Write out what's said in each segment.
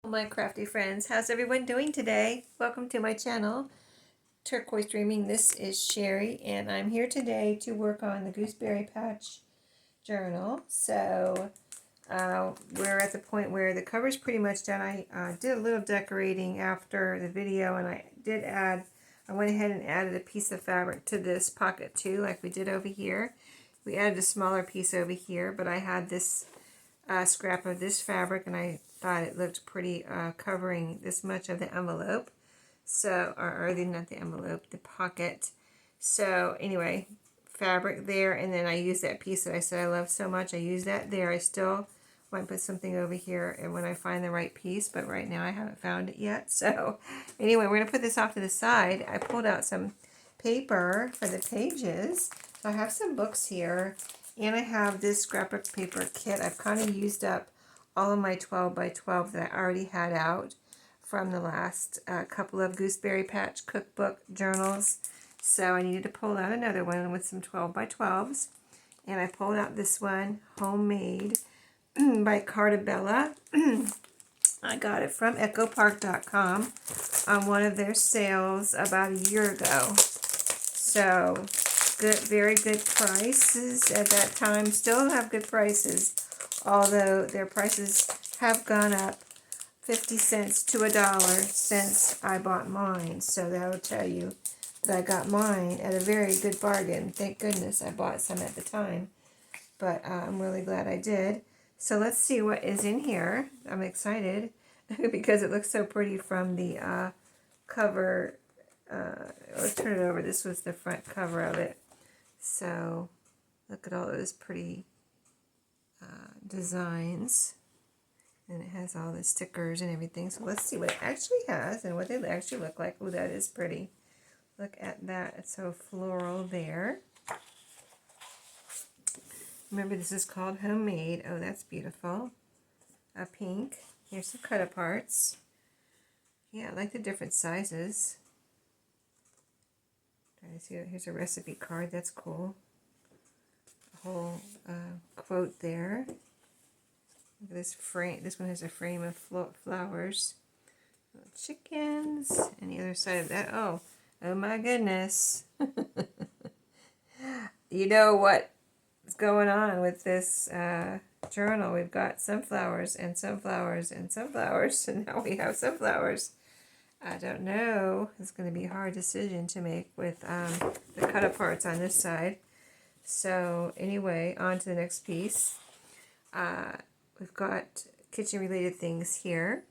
My crafty friends, how's everyone doing today? Welcome to my channel, Turquoise Dreaming. This is Sheree, and I'm here today to work on the Gooseberry Patch Journal. So we're at the point where the cover's pretty much done. I did a little decorating after the video, and I went ahead and added a piece of fabric to this pocket too, like we did over here. We added a smaller piece over here, but I had this scrap of this fabric, and I thought it looked pretty covering this much of the envelope. So, not the envelope, the pocket. So anyway, fabric there, and then I used that piece that I said I love so much. I used that there. I still might put something over here and when I find the right piece, but right now I haven't found it yet. So anyway, we're going to put this off to the side. I pulled out some paper for the pages. So I have some books here, and I have this scrapbook paper kit. I've kind of used up all of my 12 by 12 that I already had out from the last couple of Gooseberry Patch Cookbook Journals. So I needed to pull out another one with some 12 by 12s. And I pulled out this one, Homemade, by Cartabella. I got it from echopark.com on one of their sales about a year ago. So good, very good prices at that time. Still have good prices, although their prices have gone up 50 cents to $1 since I bought mine. So that'll tell you that I got mine at a very good bargain. Thank goodness I bought some at the time, but I'm really glad I did. So let's see what is in here. I'm excited because it looks so pretty from the cover. Let's turn it over. This was the front cover of it. So look at all those pretty designs. And it has all the stickers and everything. So let's see what it actually has and what they actually look like. Oh, that is pretty. Look at that. It's so floral there. Remember, this is called Homemade. Oh, that's beautiful. A pink. Here's some cut aparts. Yeah, I like the different sizes. Trying to see. Here's a recipe card. That's cool. A whole quote there. Look at this frame. This one has a frame of flowers. Little chickens. And the other side of that. Oh my goodness. You know what? What's going on with this journal? We've got sunflowers and sunflowers and sunflowers, and now we have sunflowers. I don't know. It's going to be a hard decision to make with the cut aparts on this side. So anyway, on to the next piece. We've got kitchen related things here.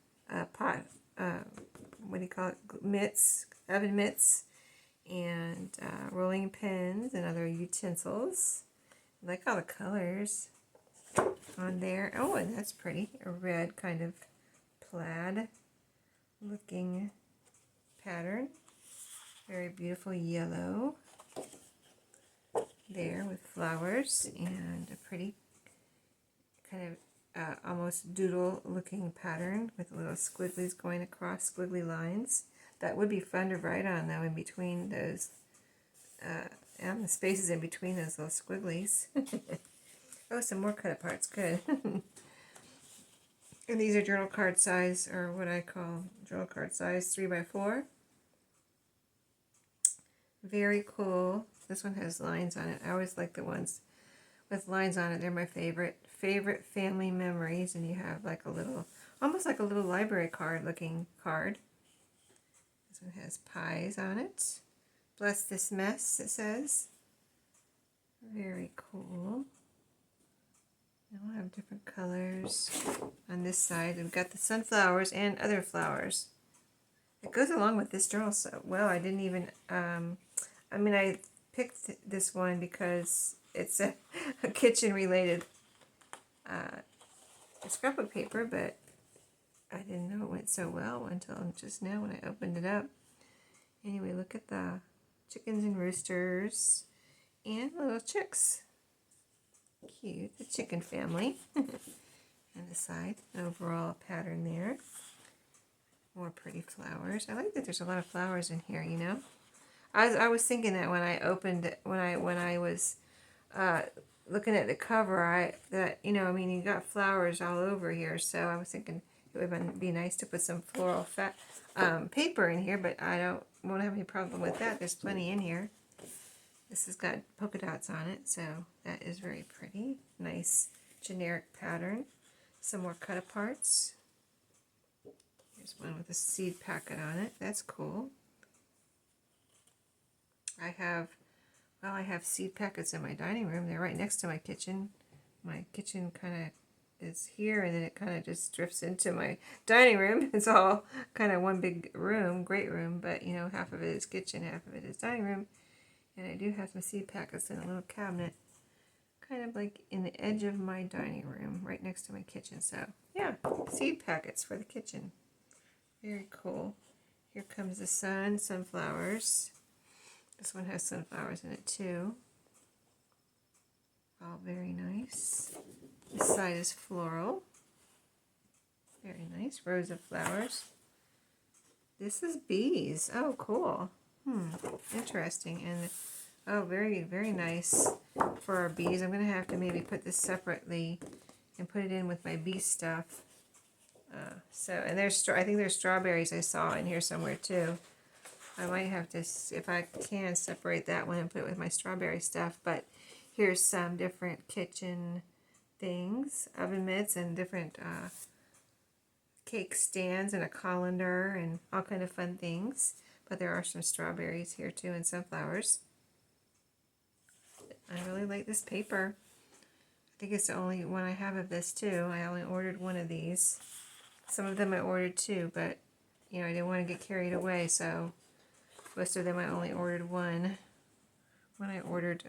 Pot, what do you call it? Mitts, oven mitts, and rolling pins and other utensils. I like all the colors on there. Oh, and that's pretty. A red kind of plaid looking pattern. Very beautiful yellow there with flowers and a pretty kind of almost doodle looking pattern with little squigglies going across, squiggly lines. That would be fun to write on though, in between those and the spaces in between those little squigglies. Oh, some more cut aparts. Good. And these are journal card size, or what I call journal card size 3x4. Very cool. This one has lines on it. I always like the ones with lines on it. They're my favorite family memories. And you have like a little, almost like a little library card looking card. This one has pies on it. Bless this mess, it says. Very cool. And we'll have different colors on this side. We've got the sunflowers and other flowers. It goes along with this journal so well. I didn't even, I picked this one because it's a kitchen related scrapbook paper, but I didn't know it went so well until just now when I opened it up. Anyway, look at the chickens and roosters and little chicks. Cute, the chicken family. And the side, overall pattern there. More pretty flowers. I like that there's a lot of flowers in here, you know. I was thinking that when I opened it, when I was looking at the cover, you got flowers all over here, so I was thinking it It would be nice to put some floral paper in here, but won't have any problem with that. There's plenty in here. This has got polka dots on it, so that is very pretty. Nice generic pattern. Some more cut aparts. Here's one with a seed packet on it. That's cool. I have seed packets in my dining room. They're right next to my kitchen. My kitchen kind of is here, and then it kind of just drifts into my dining room. It's all kind of one big room, great room, but you know, half of it is kitchen, half of it is dining room. And I do have some seed packets in a little cabinet, kind of like in the edge of my dining room, right next to my kitchen. So yeah, seed packets for the kitchen. Very cool. Here comes the sun, sunflowers. This one has sunflowers in it too. All very nice. This side is floral. Very nice. Rows of flowers. This is bees. Oh, cool. Interesting. And oh, very, very nice for our bees. I'm going to have to maybe put this separately and put it in with my bee stuff. And I think there's strawberries I saw in here somewhere too. I might have to, if I can, separate that one and put it with my strawberry stuff. But here's some different kitchen things, oven mitts and different cake stands and a colander and all kind of fun things. But there are some strawberries here too and sunflowers. I really like this paper. I think it's the only one I have of this too. I only ordered one of these. Some of them I ordered two, but you know, I didn't want to get carried away, so most of them I only ordered one when I ordered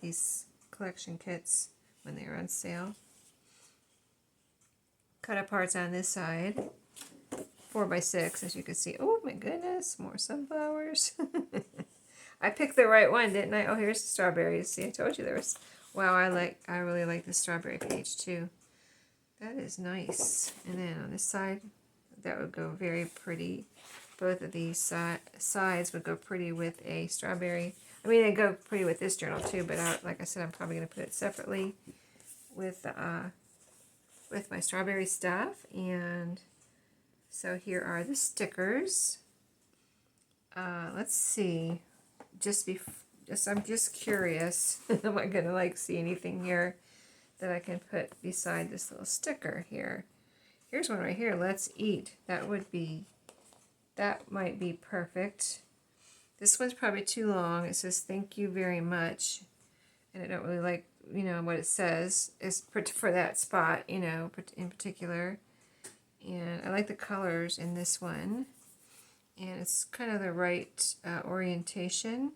these collection kits when they were on sale. Cut aparts on this side, 4x6 as you can see. Oh my goodness, more sunflowers. I picked the right one, didn't I? Oh, here's the strawberries. See, I told you there was. Wow, I really like the strawberry page too. That is nice. And then on this side, that would go very pretty. Both of these sides would go pretty with a strawberry. I mean, they go pretty with this journal too, but like I said, I'm probably going to put it separately with my strawberry stuff. And so here are the stickers. Let's see. I'm just curious. Am I going to see anything here that I can put beside this little sticker here? Here's one right here. Let's eat. That might be perfect. This one's probably too long. It says thank you very much, and I don't really like what it says is for that spot in particular. And I like the colors in this one, and it's kind of the right orientation.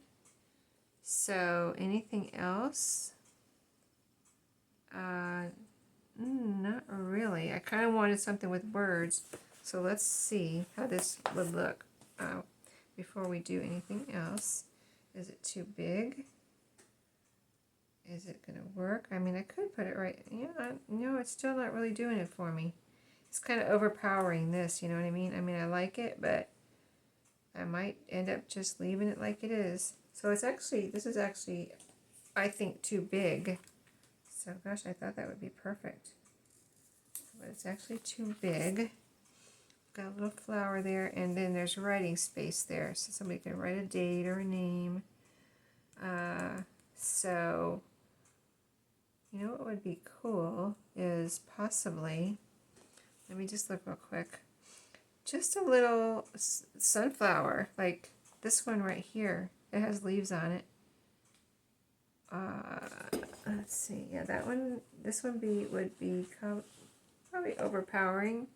So anything else? Not really. I kind of wanted something with birds, so let's see how this would look before we do anything else. Is it too big? Is it going to work? I mean, I could put it right. Yeah, no, it's still not really doing it for me. It's kind of overpowering this, you know what I mean? I mean, I like it, but I might end up just leaving it like it is. So this is actually, I think, too big. So, gosh, I thought that would be perfect. But it's actually too big. Got a little flower there, and then there's writing space there, so somebody can write a date or a name. So, you know what would be cool is possibly, let me just look real quick, just a little sunflower, like this one right here. It has leaves on it. Let's see, yeah, this one would be probably overpowering.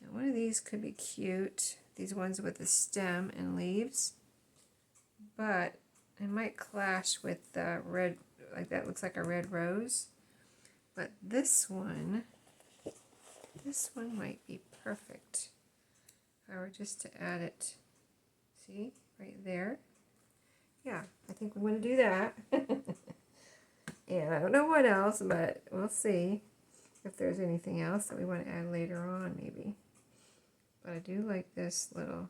And one of these could be cute, these ones with the stem and leaves, but it might clash with the red, like that looks like a red rose. But this one might be perfect if I were just to add it, see, right there. Yeah, I think we want to do that. And I don't know what else, but we'll see if there's anything else that we want to add later on, maybe. But I do like this little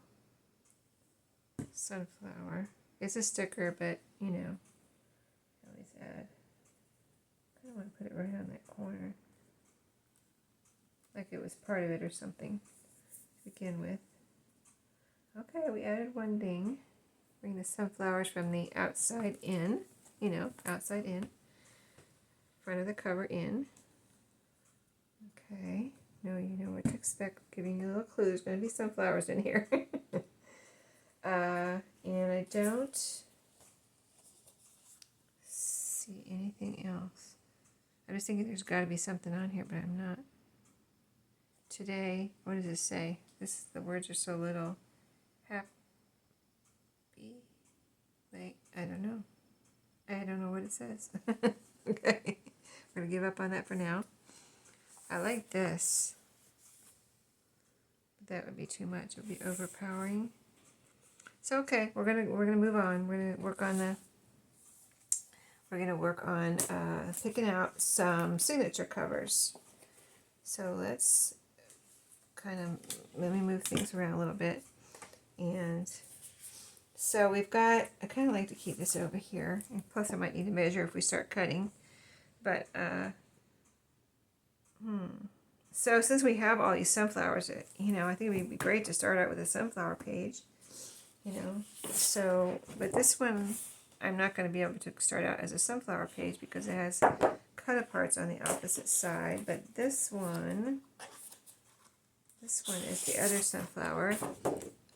sunflower. It's a sticker, but I always add. I kind of want to put it right on that corner. like it was part of it or something to begin with. Okay, we added one thing. Bring the sunflowers from the outside in, outside in, front of the cover in. Okay, now you know what to expect. Giving you a little clue. There's going to be sunflowers in here. And I don't see anything else. I was thinking there's got to be something on here, but I'm not. Today, what does it say? The words are so little. Happy, like, I don't know. I don't know what it says. Okay, we're gonna give up on that for now. I like this. That would be too much. It would be overpowering. So okay, we're gonna move on. We're gonna work on picking out some signature covers. So let's let me move things around a little bit. And so we've got, I kind of like to keep this over here. And plus I might need to measure if we start cutting. But, so since we have all these sunflowers, I think it would be great to start out with a sunflower page. So, but this one, I'm not going to be able to start out as a sunflower page because it has cut-aparts on the opposite side. But this one is the other sunflower.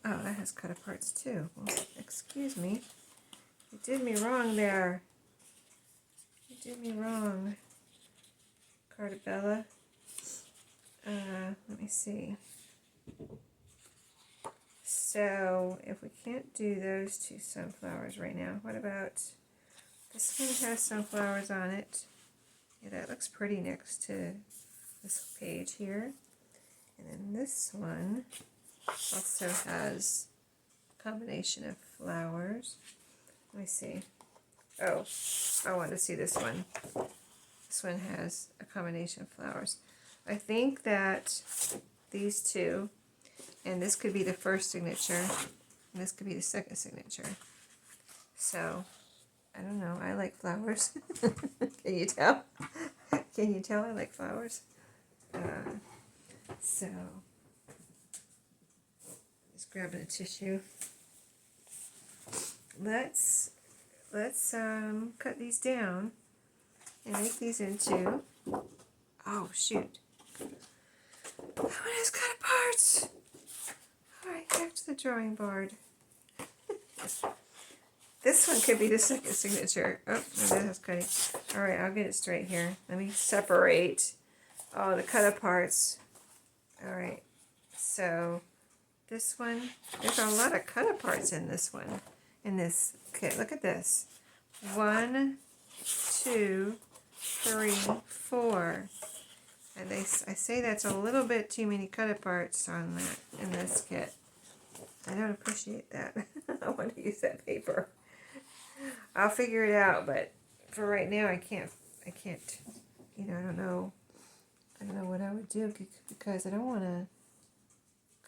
Oh, that has cut-aparts too. Well, excuse me. You did me wrong there. You did me wrong, Cartabella. Let me see. So, if we can't do those two sunflowers right now, what about this one? Has sunflowers on it. Yeah, that looks pretty next to this page here. And then this one also has a combination of flowers. Let me see. Oh, I want to see this one. This one has a combination of flowers. I think that these two, and this could be the first signature, and this could be the second signature. So, I don't know. I like flowers. Can you tell? Can you tell I like flowers? So, just grabbing a tissue. Let's cut these down and make these into, oh shoot, that one has cut parts. Alright, back to the drawing board. This one could be the second signature. Oh, no, that has cutting. Alright, I'll get it straight here. Let me separate all the cut aparts. Alright, so this one, there's a lot of cut aparts in this one, in this kit. Look at this. 1, 2, 3, 4. And I say that's a little bit too many cut aparts on that in this kit. I don't appreciate that. I want to use that paper. I'll figure it out, but for right now I can't, I don't know what I would do because I don't want to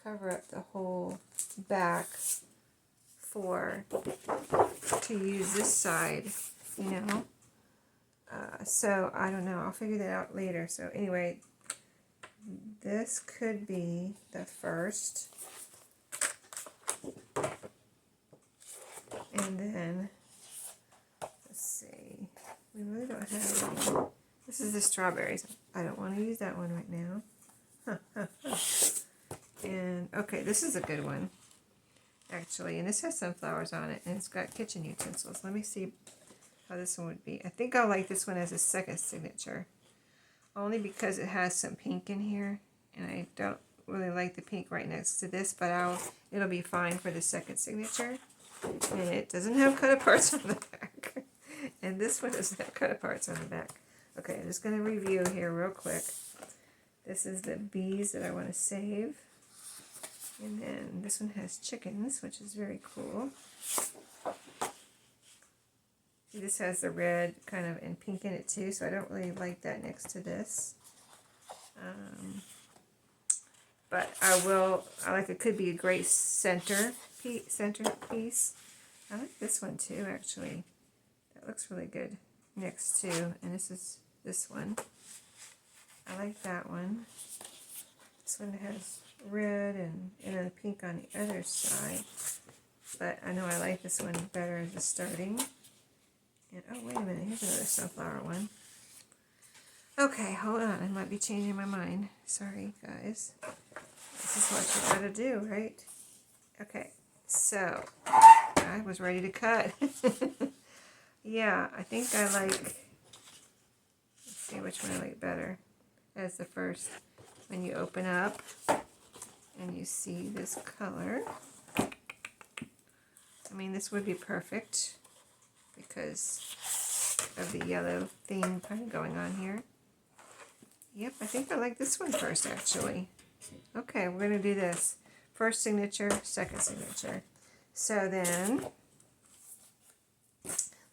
cover up the whole back to use this side, so I don't know, I'll figure that out later. So anyway, this could be the first, and then let's see, we really don't have any. This is the strawberries. I don't want to use that one right now. And okay, this is a good one actually, and this has sunflowers on it, and it's got kitchen utensils. Let me see how this one would be. I think I'll like this one as a second signature, only because it has some pink in here, and I don't really like the pink right next to this, but it'll be fine for the second signature. And it doesn't have cut aparts on the back, and this one doesn't have cut aparts on the back. Okay, I'm just going to review here real quick. This is the bees that I want to save. And then this one has chickens, which is very cool. This has the red kind of and pink in it too, so I don't really like that next to this. But I like it could be a great center piece. I like this one too, actually. That looks really good next to, and this is this one. I like that one. This one has red and then pink on the other side. But I know I like this one better as a starting. And, oh, wait a minute. Here's another sunflower one. Okay, hold on. I might be changing my mind. Sorry, guys. This is what you gotta do, right? Okay, so I was ready to cut. Yeah, I think I like, let's see which one I like better as the first. When you open up and you see this color. I mean, this would be perfect because of the yellow theme kind of going on here. Yep, I think I like this one first, actually. Okay, we're going to do this. First signature, second signature. So then,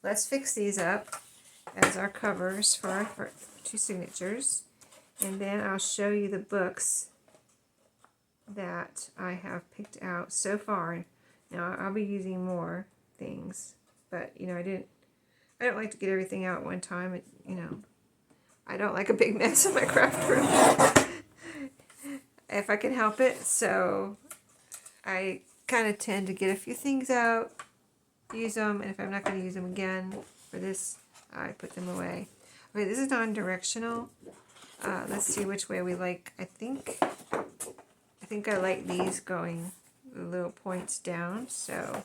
let's fix these up as our covers for our two signatures. And then I'll show you the books that I have picked out so far. Now, I'll be using more things. But, you know, I don't like to get everything out at one time. You know, I don't like a big mess in my craft room. If I can help it. So I kind of tend to get a few things out, use them, and if I'm not going to use them again for this, I put them away. Okay, this is non-directional. Let's see which way we like. I think I like these going the little points down. So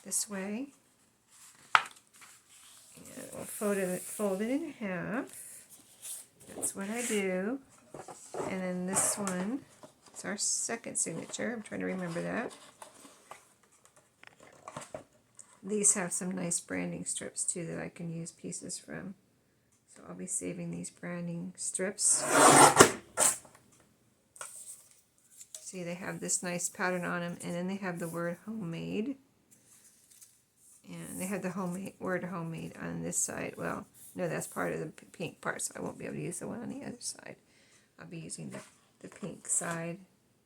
this way. And we'll fold it in half. That's what I do. And then this one is our second signature. I'm trying to remember that. These have some nice branding strips too that I can use pieces from. So I'll be saving these branding strips. See, they have this nice pattern on them, and then they have the word homemade. And they have the word homemade on this side. Well, no, that's part of the pink part, so I won't be able to use the one on the other side. I'll be using the pink side,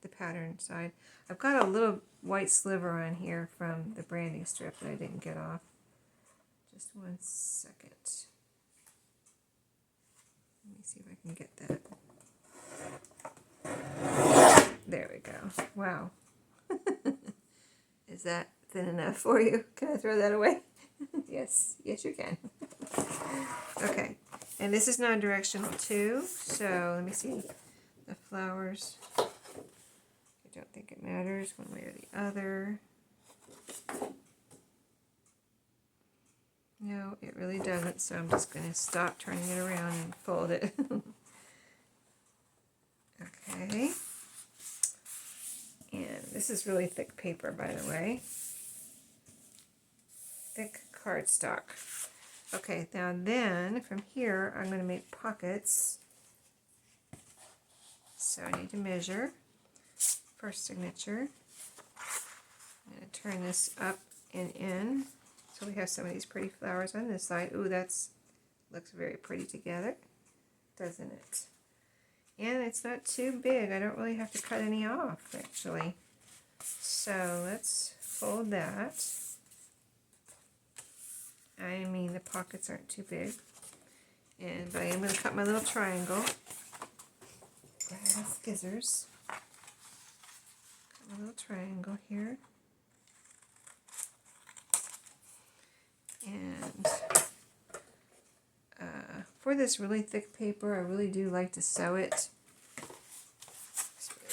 the pattern side. I've got a little white sliver on here from the branding strip that I didn't get off. Just 1 second. Let me see if I can get that. There we go. Wow. Is that thin enough for you? Can I throw that away? Yes, you can. Okay, and this is non-directional too, so let me see the flowers. I don't think it matters one way or the other. No, it really doesn't, so I'm just going to stop turning it around and fold it. Okay. And this is really thick paper, by the way. Thick cardstock. Okay, now then, from here, I'm going to make pockets. So I need to measure. First signature. I'm going to turn this up and in. So we have some of these pretty flowers on this side. Ooh, looks very pretty together, doesn't it? And it's not too big. I don't really have to cut any off, actually. So let's fold that. I mean, the pockets aren't too big. But I am going to cut my little triangle. Grab scissors. Cut my little triangle here. And for this really thick paper, I really do like to sew it.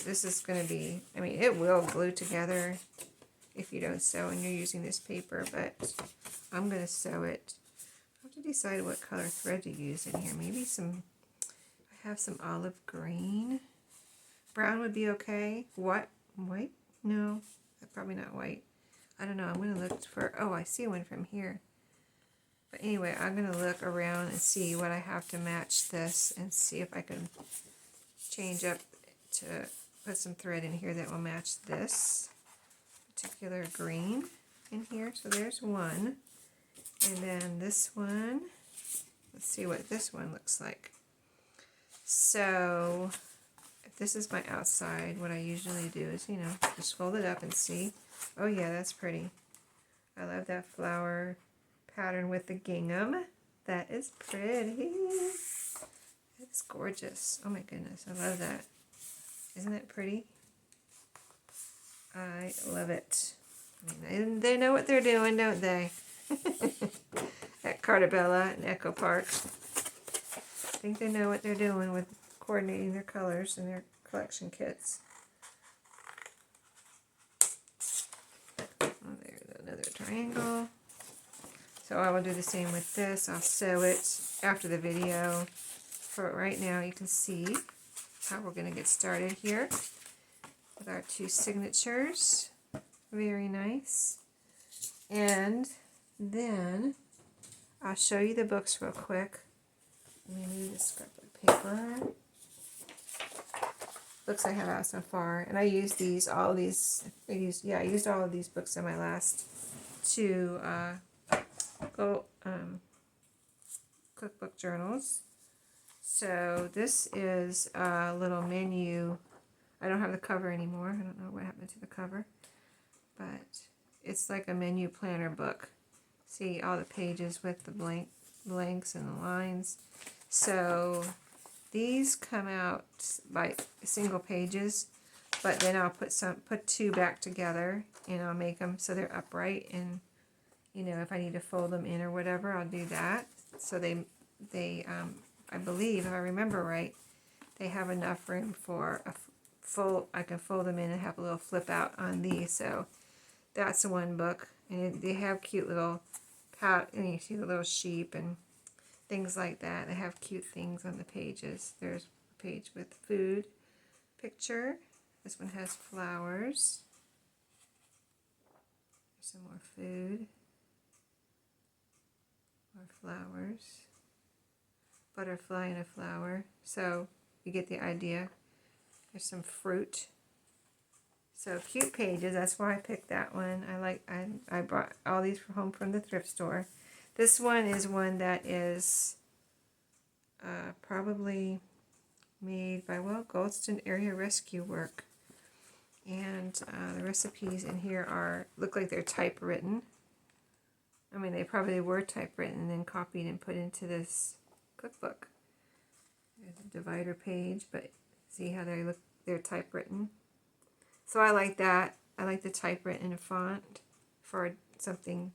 This is going to be, I mean, it will glue together if you don't sew and you're using this paper, but I'm going to sew it. I have to decide what color thread to use in here. Maybe I have some olive green. Brown would be okay. What? White? No, probably not white. I don't know. I'm going to look for, oh, I see one from here. But anyway, I'm going to look around and see what I have to match this and see if I can change up to put some thread in here that will match this particular green in here. So there's one. And then this one, let's see what this one looks like. So if this is my outside, what I usually do is, you know, just fold it up and see. Oh yeah, that's pretty. I love that flower pattern with the gingham. That is pretty. It's gorgeous. Oh my goodness, I love that. Isn't that pretty? I love it. I mean, they know what they're doing, don't they? At Cartabella and Echo Park. I think they know what they're doing with coordinating their colors and their collection kits. Oh, there's another triangle. So I will do the same with this. I'll sew it after the video. For right now, you can see how we're going to get started here with our two signatures. Very nice. And then I'll show you the books real quick. Let me move this scrapbook paper. Books I have out so far, and I used these, all of these. I used all of these books in my last two cookbook journals. So this is a little menu. I don't have the cover anymore. I don't know what happened to the cover, but it's like a menu planner book. See all the pages with the blanks and the lines. So these come out by single pages, but then I'll put two back together, and I'll make them so they're upright, and you know, if I need to fold them in or whatever, I'll do that. So they I believe, if I remember right, they have enough room for a I can fold them in and have a little flip out on these. So that's the one book, and they have cute little and you see the little sheep and things like that. They have cute things on the pages. There's a page with food picture. This one has flowers. There's some more food. More flowers. Butterfly and a flower. So you get the idea. There's some fruit. So cute pages. That's why I picked that one. I brought all these home from the thrift store. This one is one that is probably made by, well, Goldston Area Rescue Work. And the recipes in here look like they're typewritten. I mean, they probably were typewritten and then copied and put into this cookbook. There's a divider page, but see how they're typewritten. So I like that. I like the typewritten font for something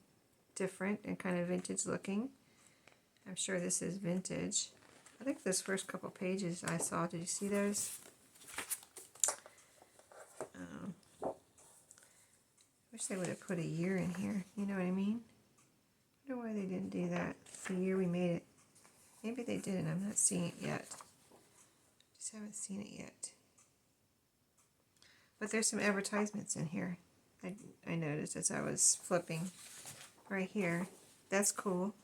different and kind of vintage looking. I'm sure this is vintage. I think those first couple pages I saw, did you see those? Wish they would have put a year in here. You know what I mean? I wonder why they didn't do that. It's the year we made it. Maybe they did, and I'm not seeing it yet. Just haven't seen it yet. But there's some advertisements in here. I noticed as I was flipping right here. That's cool.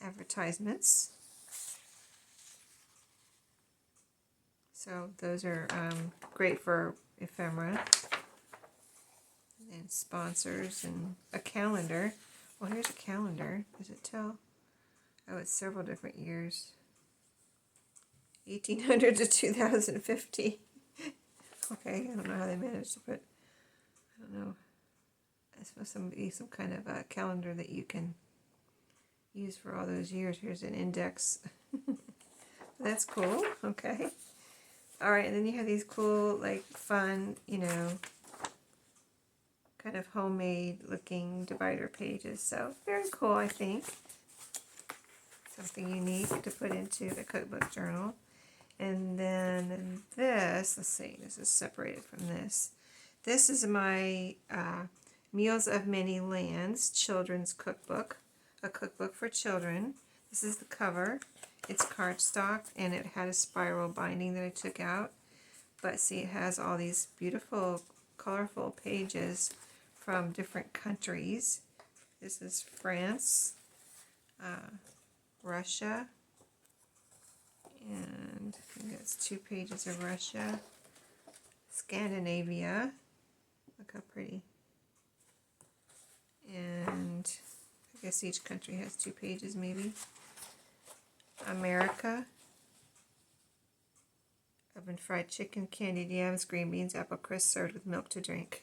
Advertisements. So those are great for ephemera. And sponsors and a calendar. Well, here's a calendar. Does it tell? Oh, it's several different years. 1800 to 2050. Okay, I don't know how they managed to put, I don't know. It's supposed to be some kind of a calendar that you can use for all those years. Here's an index. That's cool. Okay. All right, and then you have these cool, like, fun, you know, kind of homemade looking divider pages. So very cool, I think. Something unique to put into the cookbook journal. And then this, let's see, this is separated from this. This is my Meals of Many Lands children's cookbook, a cookbook for children. This is the cover. It's cardstock, and it had a spiral binding that I took out. But see, it has all these beautiful, colorful pages from different countries. This is France, Russia, and I think that's 2 pages of Russia, Scandinavia, look how pretty, and I guess each country has 2 pages maybe, America, oven fried chicken, candied yams, green beans, apple crisp served with milk to drink.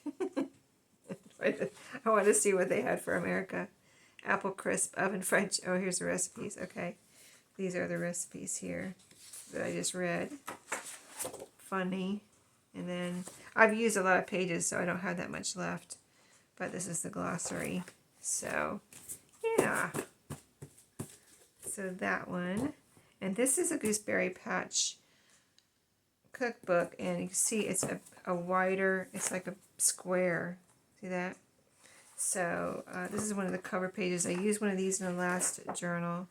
I want to see what they had for America. Apple crisp, oven fried. Oh, here's the recipes. Okay, these are the recipes here that I just read funny. And then I've used a lot of pages, so I don't have that much left. But this is the glossary. So, yeah. So that one. And this is a Gooseberry Patch Cookbook. And you can see it's a wider, it's like a square. See that? So this is one of the cover pages. I used one of these in the last journal.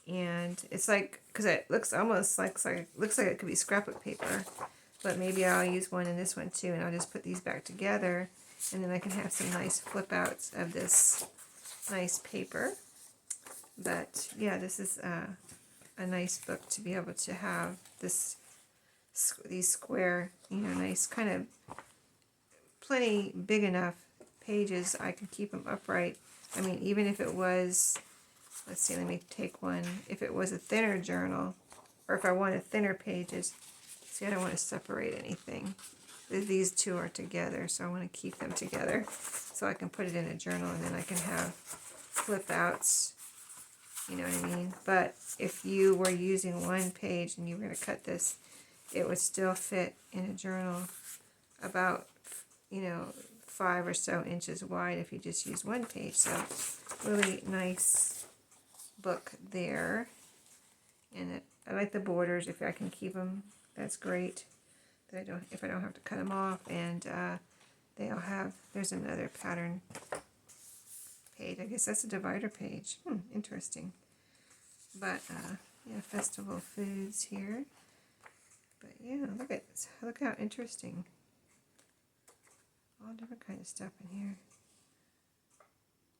And it's like, because it looks almost like it could be scrapbook paper. But maybe I'll use one in this one too. And I'll just put these back together. And then I can have some nice flip outs of this nice paper. But yeah, this is a nice book to be able to have these square, nice kind of plenty big enough pages. I can keep them upright. I mean, even if it was, let's see, let me take one. If it was a thinner journal, or if I wanted thinner pages, see, I don't want to separate anything. These two are together, so I want to keep them together so I can put it in a journal, and then I can have flip outs, you know what I mean? But if you were using one page and you were going to cut this, it would still fit in a journal about, 5 or so inches wide if you just use one page. So really nice book there. And I like the borders. If I can keep them, that's great. If I don't have to cut them off. And they'll have, there's another pattern page. I guess that's a divider page. Interesting. But yeah, festival foods here. But yeah, look how interesting. All different kind of stuff in here.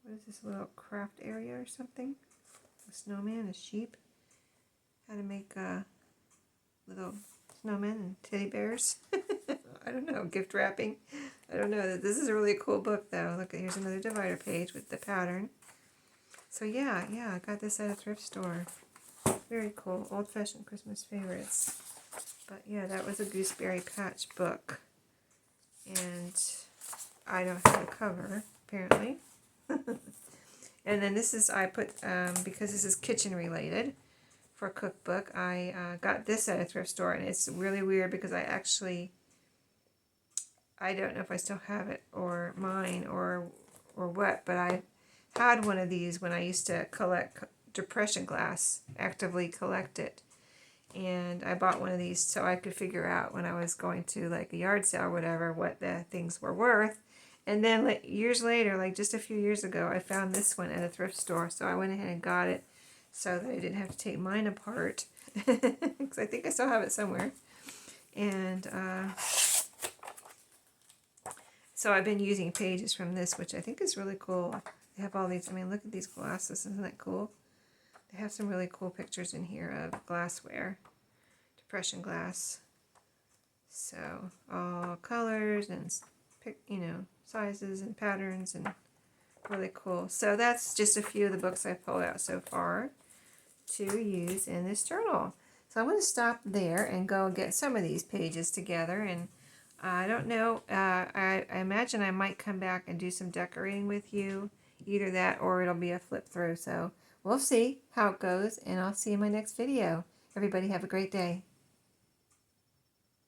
What is this, little craft area or something? A snowman, a sheep. How to make little snowmen and teddy bears. I don't know, gift wrapping. I don't know. This is a really cool book though. Look, here's another divider page with the pattern. So yeah, I got this at a thrift store. Very cool. Old-fashioned Christmas favorites. But yeah, that was a Gooseberry Patch book. And I don't have a cover, apparently. And then this is, I put, because this is kitchen related for a cookbook, I got this at a thrift store. And it's really weird because I don't know if I still have it or mine or what, but I had one of these when I used to collect depression glass, actively collect it. And I bought one of these so I could figure out when I was going to like a yard sale or whatever what the things were worth. And then like years later, like just a few years ago, I found this one at a thrift store. So I went ahead and got it so that I didn't have to take mine apart. Because I think I still have it somewhere. And so I've been using pages from this, which I think is really cool. They have all these, I mean, look at these glasses. Isn't that cool? They have some really cool pictures in here of glassware, depression glass. So all colors and, sizes and patterns, and really cool. So that's just a few of the books I've pulled out so far to use in this journal. So I'm going to stop there and go get some of these pages together. And I don't know, I imagine I might come back and do some decorating with you. Either that or it'll be a flip through. So we'll see how it goes, and I'll see you in my next video. Everybody have a great day.